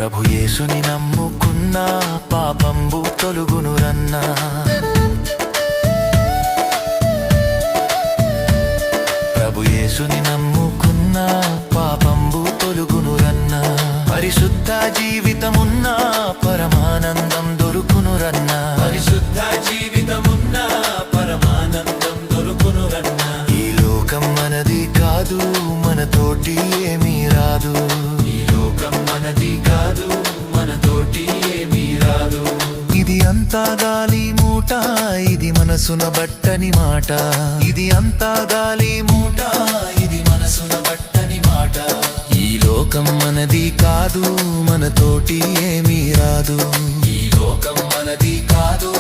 ప్రభు యేసుని నమ్ముకున్నా పాపంబు తొలుగునురన్నా. ప్రభు యేసుని నమ్ముకున్నా పాపంబు తొలుగునురన్నా. పరిశుద్ధ జీవితమున్నా పరమానందం దొరుకునురన్నా. పరిశుద్ధ జీవితమున్నా పరమానందం దొరుకునురన్నా. ఈ లోకం మనది కాదు, మనతోటి ఏమీ రాదు. ఈ లోకం మనది కాదు, మనతోటి ఏమీ రాదు. ఇది అంతా గాలి మూట, ఇది మనసున బట్టని మాట. ఇది అంతా గాలి మూట, ఇది మనసున బట్టని మాట. ఈ లోకం మనది కాదు, మనతోటి ఏమీ రాదు. ఈ లోకం మనది కాదు,